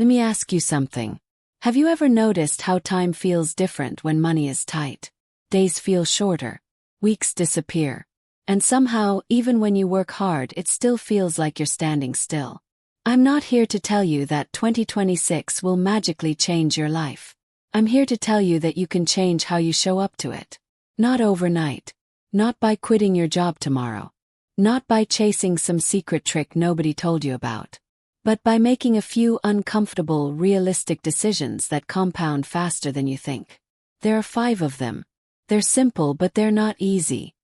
Let me ask you something. Have you ever noticed how time feels different when money is tight? Days feel shorter, weeks disappear, and somehow, even when you work hard, it still feels like you're standing still. I'm not here to tell you that 2026 will magically change your life. I'm here to tell you that you can change how you show up to it. Not overnight. Not by quitting your job tomorrow. Not by chasing some secret trick nobody told you about. But by making a few uncomfortable, realistic decisions that compound faster than you think. There are 5 of them. They're simple, but they're not easy.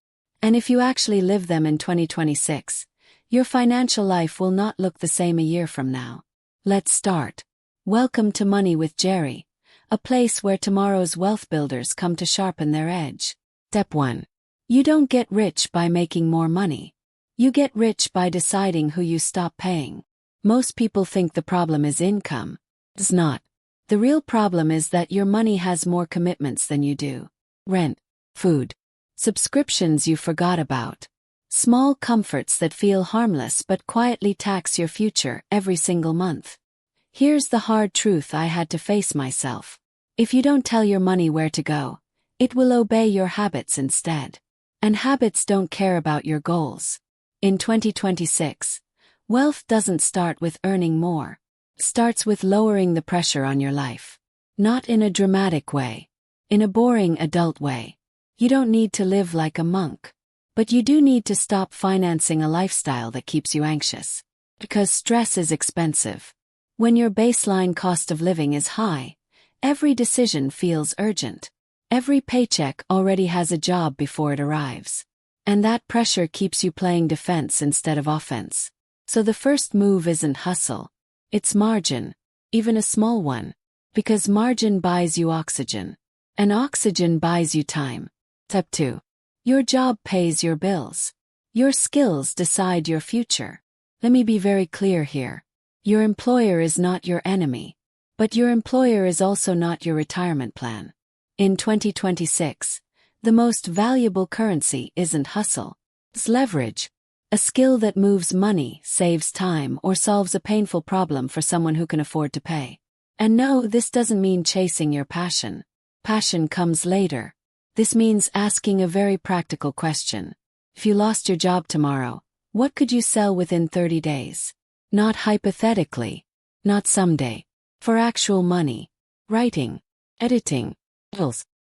And if you actually live them in 2026, your financial life will not look the same a year from now. Let's start. Welcome to Money with Jerry, a place where tomorrow's wealth builders come to sharpen their edge. Step 1. You don't get rich by making more money. You get rich by deciding who you stop paying. Most people think the problem is income. It's not. The real problem is that your money has more commitments than you do. Rent, food, subscriptions you forgot about. Small comforts that feel harmless but quietly tax your future every single month. Here's the hard truth I had to face myself. If you don't tell your money where to go, it will obey your habits instead. And habits don't care about your goals. In 2026, wealth doesn't start with earning more. It starts with lowering the pressure on your life. Not in a dramatic way. In a boring adult way. You don't need to live like a monk. But you do need to stop financing a lifestyle that keeps you anxious. Because stress is expensive. When your baseline cost of living is high, every decision feels urgent. Every paycheck already has a job before it arrives. And that pressure keeps you playing defense instead of offense. So the first move isn't hustle. It's margin. Even a small one. Because margin buys you oxygen. And oxygen buys you time. Step 2. Your job pays your bills. Your skills decide your future. Let me be very clear here. Your employer is not your enemy. But your employer is also not your retirement plan. In 2026, the most valuable currency isn't hustle. It's leverage. A skill that moves money, saves time, or solves a painful problem for someone who can afford to pay. And no, this doesn't mean chasing your passion. Passion comes later. This means asking a very practical question. If you lost your job tomorrow, what could you sell within 30 days? Not hypothetically. Not someday. For actual money. Writing. Editing.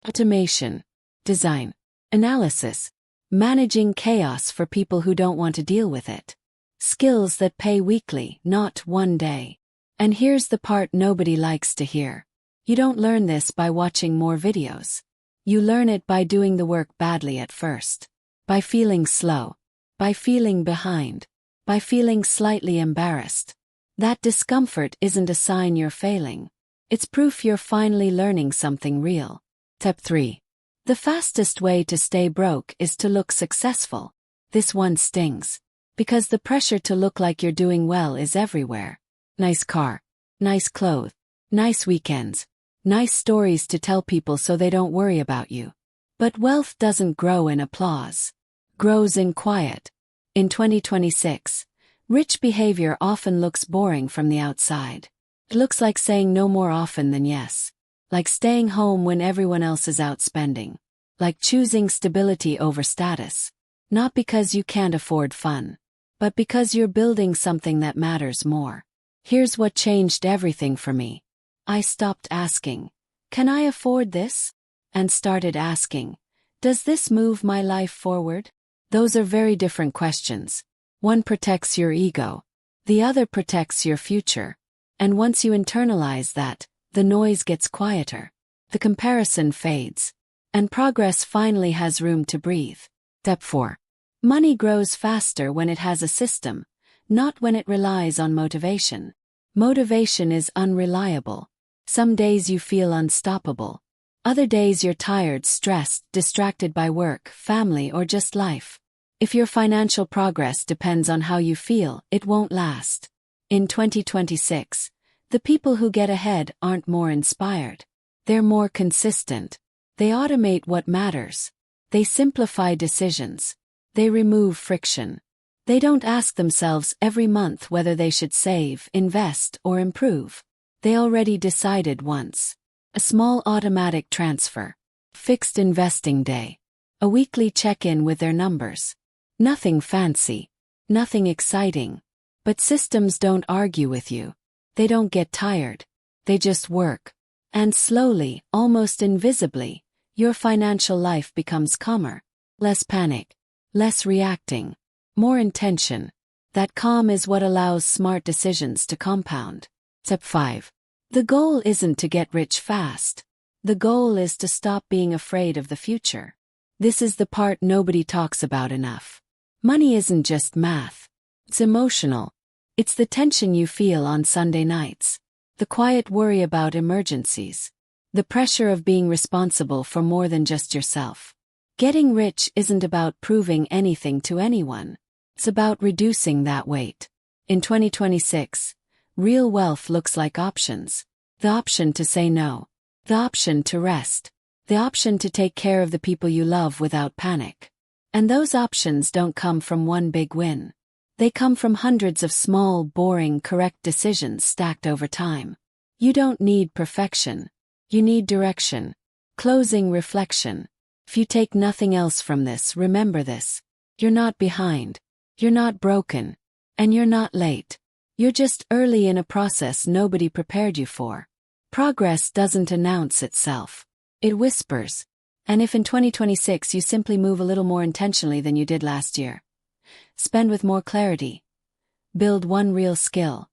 Automation. Design. Analysis. Managing chaos for people who don't want to deal with it. Skills that pay weekly, not one day. And here's the part nobody likes to hear. You don't learn this by watching more videos. You learn it by doing the work badly at first. By feeling slow. By feeling behind. By feeling slightly embarrassed. That discomfort isn't a sign you're failing. It's proof you're finally learning something real. Step 3. The fastest way to stay broke is to look successful. This one stings. Because the pressure to look like you're doing well is everywhere. Nice car. Nice clothes. Nice weekends. Nice stories to tell people so they don't worry about you. But wealth doesn't grow in applause. Grows in quiet. In 2026, rich behavior often looks boring from the outside. It looks like saying no more often than yes. Like staying home when everyone else is out spending. Like choosing stability over status. Not because you can't afford fun. But because you're building something that matters more. Here's what changed everything for me. I stopped asking, can I afford this? And started asking, does this move my life forward? Those are very different questions. One protects your ego. The other protects your future. And once you internalize that, the noise gets quieter. The comparison fades. And progress finally has room to breathe. Step 4. Money grows faster when it has a system, not when it relies on motivation. Motivation is unreliable. Some days you feel unstoppable. Other days you're tired, stressed, distracted by work, family, or just life. If your financial progress depends on how you feel, it won't last. In 2026, the people who get ahead aren't more inspired. They're more consistent. They automate what matters. They simplify decisions. They remove friction. They don't ask themselves every month whether they should save, invest, or improve. They already decided once. A small automatic transfer. Fixed investing day. A weekly check-in with their numbers. Nothing fancy. Nothing exciting. But systems don't argue with you. They don't get tired. They just work. And slowly, almost invisibly, your financial life becomes calmer. Less panic. Less reacting. More intention. That calm is what allows smart decisions to compound. Step 5. The goal isn't to get rich fast. The goal is to stop being afraid of the future. This is the part nobody talks about enough. Money isn't just math. It's emotional. It's the tension you feel on Sunday nights. The quiet worry about emergencies. The pressure of being responsible for more than just yourself. Getting rich isn't about proving anything to anyone. It's about reducing that weight. In 2026, real wealth looks like options. The option to say no. The option to rest. The option to take care of the people you love without panic. And those options don't come from one big win. They come from hundreds of small, boring, correct decisions stacked over time. You don't need perfection. You need direction. Closing reflection. If you take nothing else from this, remember this. You're not behind. You're not broken. And you're not late. You're just early in a process nobody prepared you for. Progress doesn't announce itself. It whispers. And if in 2026 you simply move a little more intentionally than you did last year, spend with more clarity, build one real skill,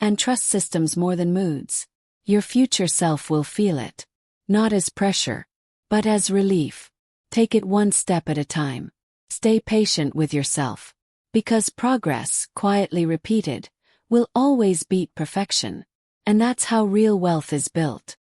and trust systems more than moods, your future self will feel it. Not as pressure, but as relief. Take it one step at a time. Stay patient with yourself. Because progress, quietly repeated, will always beat perfection. And that's how real wealth is built.